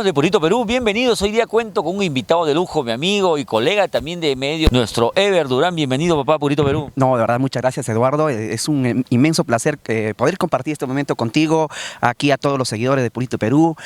Amigos de Purito Perú, bienvenidos. Hoy día cuento con un invitado de lujo, mi amigo y colega también de medios, nuestro Ever Durán. Bienvenido, papá, a Purito Perú. No, de verdad, muchas gracias, Eduardo. Es un inmenso placer poder compartir este momento contigo, aquí a todos los seguidores de Purito Perú.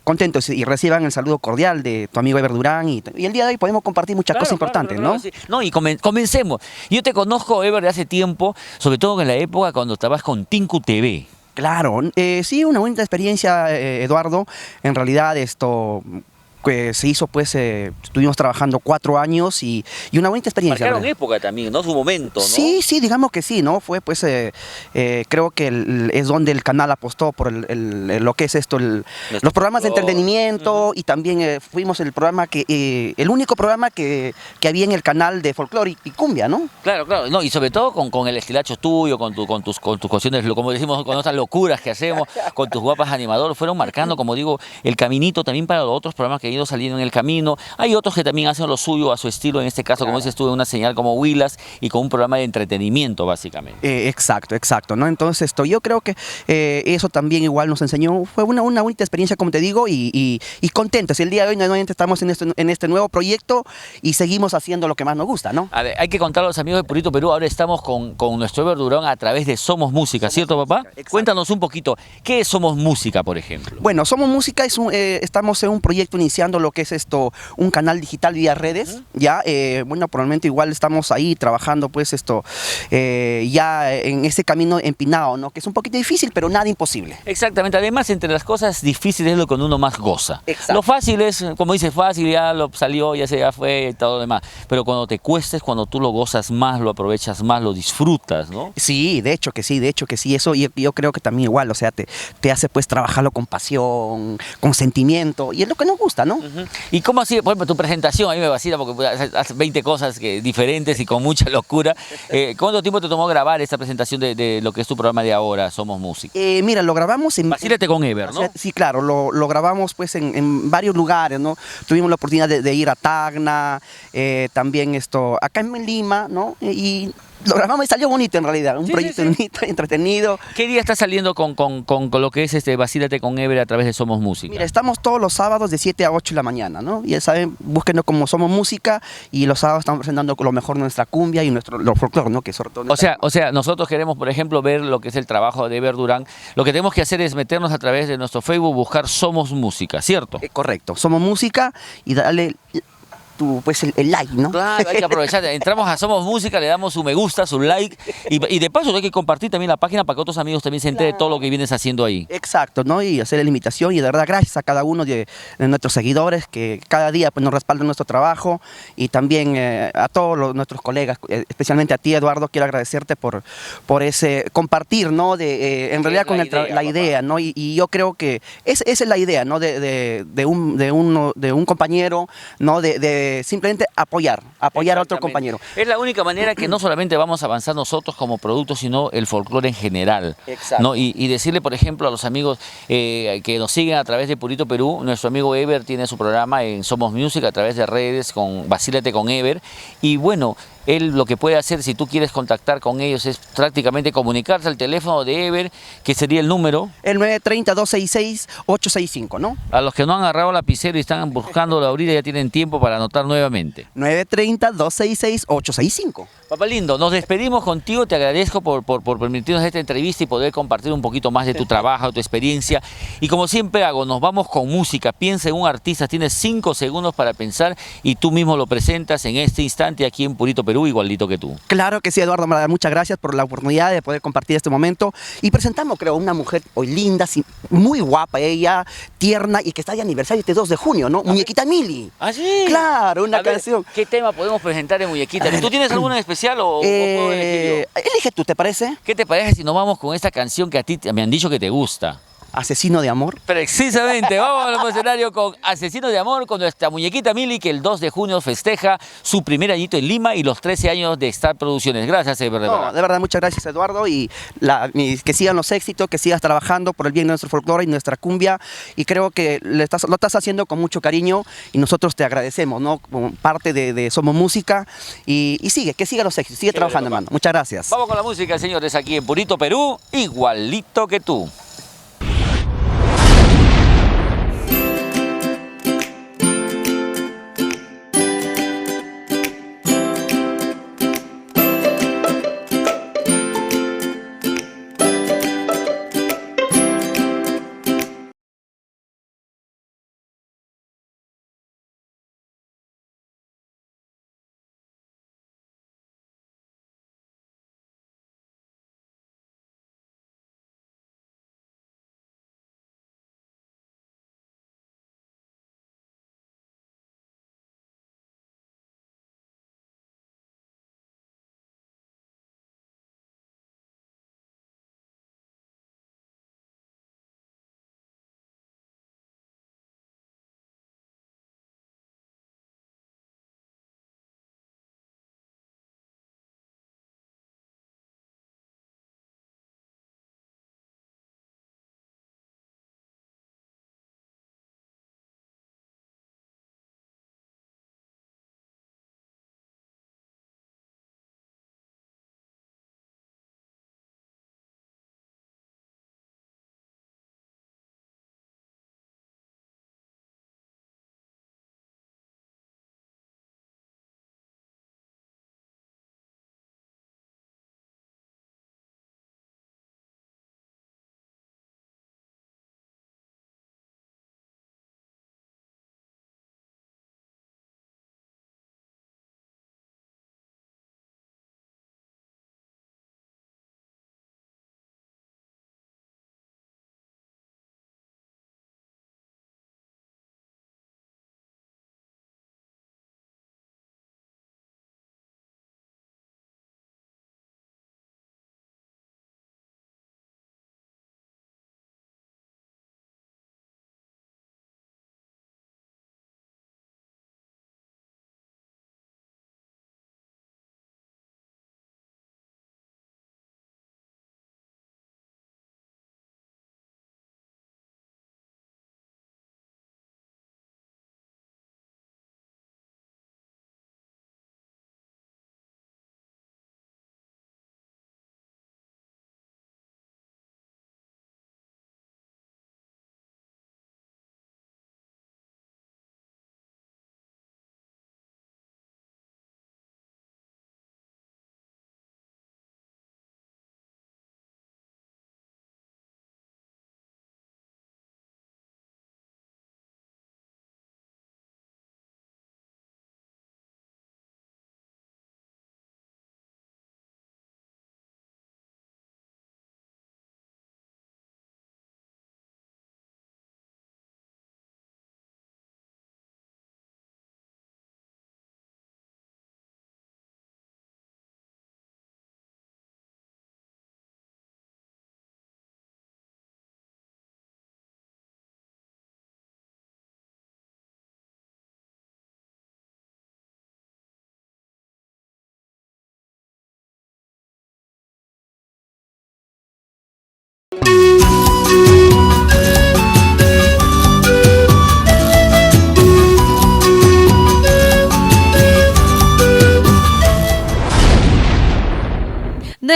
Contentos y reciban el saludo cordial de tu amigo Ever Durán. Y el día de hoy podemos compartir muchas cosas importantes, ¿no? Sí. No, y comencemos. Yo te conozco, Ever, de hace tiempo, sobre todo en la época cuando estabas con Tinku TV. Claro, sí, una bonita experiencia, Eduardo. En realidad esto se hizo, pues, estuvimos trabajando 4 años y una bonita experiencia. Marcaron época también, ¿no? Su momento, ¿no? Sí, digamos que sí, ¿no? Fue, pues, creo que es donde el canal apostó por lo que es esto, los programas de entretenimiento. Y también fuimos el programa el único programa que había en el canal de folclore y cumbia, ¿no? Claro, no, y sobre todo con el estilacho tuyo, con tus cuestiones, como decimos, con nuestras locuras que hacemos, con tus guapas animadores, fueron marcando, como digo, el caminito también para los otros programas que han ido saliendo en el camino. Hay otros que también hacen lo suyo a su estilo, en este caso, como dices tú, una señal como Huilas y con un programa de entretenimiento, básicamente. Exacto, ¿no? Entonces, yo creo que eso también igual nos enseñó, fue una bonita experiencia, como te digo, y contentos. El día de hoy nuevamente estamos en este nuevo proyecto y seguimos haciendo lo que más nos gusta, ¿no? A ver, hay que contar a los amigos de Purito Perú, ahora estamos con nuestro Ever Durán a través de Somos Música, ¿cierto, papá? Exacto. Cuéntanos un poquito, ¿qué es Somos Música, por ejemplo? Bueno, Somos Música estamos en un proyecto iniciando lo que es un canal digital vía redes, ya, bueno, probablemente igual estamos ahí trabajando, pues, ya en ese camino empinado, ¿no? Que es un poquito difícil, pero nada imposible. Exactamente, además entre las cosas difíciles es lo que uno más goza. Exacto. Lo fácil es, como dices, fácil, ya lo salió, ya fue y todo lo demás, pero cuando te cuestes, cuando tú lo gozas más, lo aprovechas más, lo disfrutas, ¿no? Sí, de hecho que sí, eso yo creo que también igual, o sea, te hace, pues, trabajarlo con pasión, con sentimiento, y es lo que nos gusta, ¿no? ¿Y cómo así, por ejemplo, tu presentación? A mí me vacila porque haces 20 cosas diferentes y con mucha locura. ¿Cuánto tiempo te tomó grabar esta presentación de lo que es tu programa de ahora, Somos Música? Mira, lo grabamos en... Vacílate con Ever, ¿no? O sea, sí, claro, lo grabamos, pues, en varios lugares, ¿no? Tuvimos la oportunidad de ir a Tacna, también acá en Lima, ¿no? Y lo grabamos y salió bonito, en realidad, un proyecto bonito, entretenido. ¿Qué día estás saliendo con lo que es Vacílate con Ever a través de Somos Música? Mira, estamos todos los sábados de 7 a 8 de la mañana, ¿no? Ya saben, búsquenos como Somos Música, y los sábados estamos presentando lo mejor de nuestra cumbia y lo folclore, ¿no? Que sobre todo o sea, nosotros queremos, por ejemplo, ver lo que es el trabajo de Ever Durán. Lo que tenemos que hacer es meternos a través de nuestro Facebook, buscar Somos Música, ¿cierto? Correcto, Somos Música, y darle pues el like, ¿no? Claro, hay que aprovechar. Entramos a Somos Música, le damos su me gusta, su like, y de paso hay que compartir también la página para que otros amigos también se enteren de todo lo que vienes haciendo ahí. Exacto, ¿no? Y hacer la invitación, y de verdad gracias a cada uno de nuestros seguidores que cada día, pues, nos respaldan nuestro trabajo, y también a todos nuestros colegas, especialmente a ti, Eduardo, quiero agradecerte por ese compartir, ¿no? En realidad con la idea, ¿no? Y yo creo que esa es la idea, ¿no? De un compañero, ¿no? Simplemente apoyar a otro compañero. Es la única manera que no solamente vamos a avanzar nosotros como producto, sino el folclore en general. Exacto. ¿No? Y decirle, por ejemplo, a los amigos que nos siguen a través de Purito Perú, nuestro amigo Ever tiene su programa en Somos Music a través de redes con Vacílate con Ever, y bueno, él lo que puede hacer, si tú quieres contactar con ellos, es prácticamente comunicarse al teléfono de Ever, que sería el número... El 930-266-865, ¿no? A los que no han agarrado lapicero y están buscando la ahorita, ya tienen tiempo para anotar nuevamente. 930-266-865. Papá lindo, nos despedimos contigo, te agradezco por permitirnos esta entrevista y poder compartir un poquito más de tu trabajo, tu experiencia. Y como siempre hago, nos vamos con música. Piensa en un artista, tienes 5 segundos para pensar y tú mismo lo presentas en este instante aquí en Purito Perú, igualito que tú. Claro que sí, Eduardo, muchas gracias por la oportunidad de poder compartir este momento. Y presentamos, creo, una mujer hoy linda, muy guapa ella, tierna, y que está de aniversario este 2 de junio, ¿no? Muñequita Mili. ¿Ah, sí? Claro, una canción. ¿Qué tema podemos presentar en Muñequita? ¿Tú tienes alguna en especial o puedo elegir yo? Elige tú, ¿te parece? ¿Qué te parece si nos vamos con esta canción que a ti me han dicho que te gusta? Asesino de amor. Precisamente, vamos al escenario con Asesino de Amor, con nuestra Muñequita Mili, que el 2 de junio festeja su primer añito en Lima y los 13 años de Star Producciones. Gracias, Ever. No, de verdad, muchas gracias, Eduardo, y que sigan los éxitos, que sigas trabajando por el bien de nuestro folclore y nuestra cumbia, y creo que lo estás haciendo con mucho cariño, y nosotros te agradecemos, ¿no? Como parte de Somos Música, y que siga los éxitos, sigue trabajando, hermano. Muchas gracias. Vamos con la música, señores, aquí en Purito Perú, igualito que tú.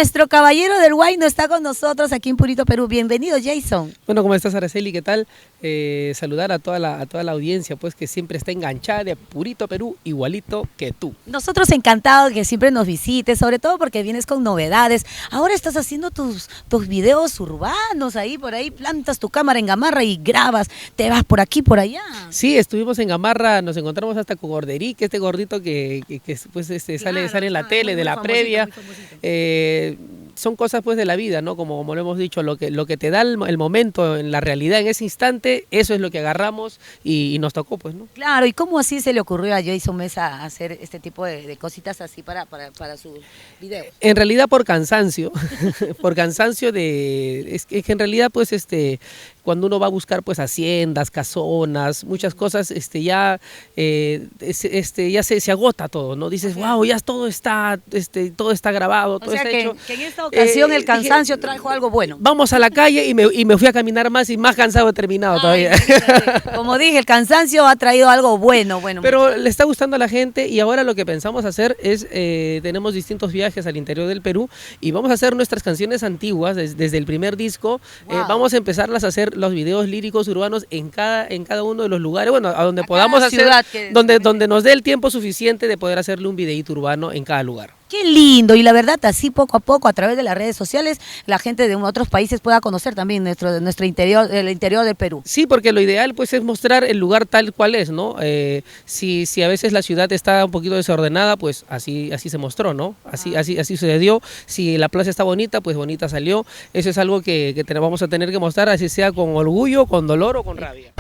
nuestro caballero del Huayno está con nosotros aquí en Purito, Perú. Bienvenido, Jason. Bueno, ¿cómo estás, Araceli? ¿Qué tal? Saludar a toda la audiencia, pues que siempre está enganchada de Purito, Perú, igualito que tú. Nosotros encantados que siempre nos visites, sobre todo porque vienes con novedades. Ahora estás haciendo tus videos urbanos, ahí por ahí plantas tu cámara en Gamarra y grabas, te vas por aquí, por allá. Sí, estuvimos en Gamarra, nos encontramos hasta con Gorderic, este gordito que pues, sale en la tele, de la previa. Son cosas pues de la vida, ¿no? Como lo hemos dicho, lo que te da el momento, en la realidad, en ese instante, eso es lo que agarramos y nos tocó, pues, ¿no? Claro, ¿y cómo así se le ocurrió a Jason Mesa hacer este tipo de cositas así para sus videos? En realidad por cansancio, por cansancio es que en realidad pues cuando uno va a buscar pues haciendas, casonas, muchas cosas, ya se agota todo, ¿no? Dices, wow, ya todo está grabado, todo está hecho. Que en esta ocasión el cansancio trajo algo bueno. Vamos a la calle y me fui a caminar más y más cansado he terminado todavía. Fíjate, como dije, el cansancio ha traído algo bueno. Pero le está gustando a la gente y ahora lo que pensamos hacer es, tenemos distintos viajes al interior del Perú y vamos a hacer nuestras canciones antiguas desde el primer disco. Wow. Vamos a empezarlas a hacer los videos líricos urbanos en cada uno de los lugares, bueno, a donde podamos hacer, donde nos dé el tiempo suficiente de poder hacerle un videíto urbano en cada lugar. Qué lindo, y la verdad, así poco a poco, a través de las redes sociales, la gente de otros países pueda conocer también nuestro interior, el interior del Perú. Sí, porque lo ideal pues es mostrar el lugar tal cual es, ¿no? Si a veces la ciudad está un poquito desordenada, pues así se mostró, ¿no? Así sucedió. Si la plaza está bonita, pues bonita salió. Eso es algo que vamos a tener que mostrar, así sea con orgullo, con dolor o con rabia.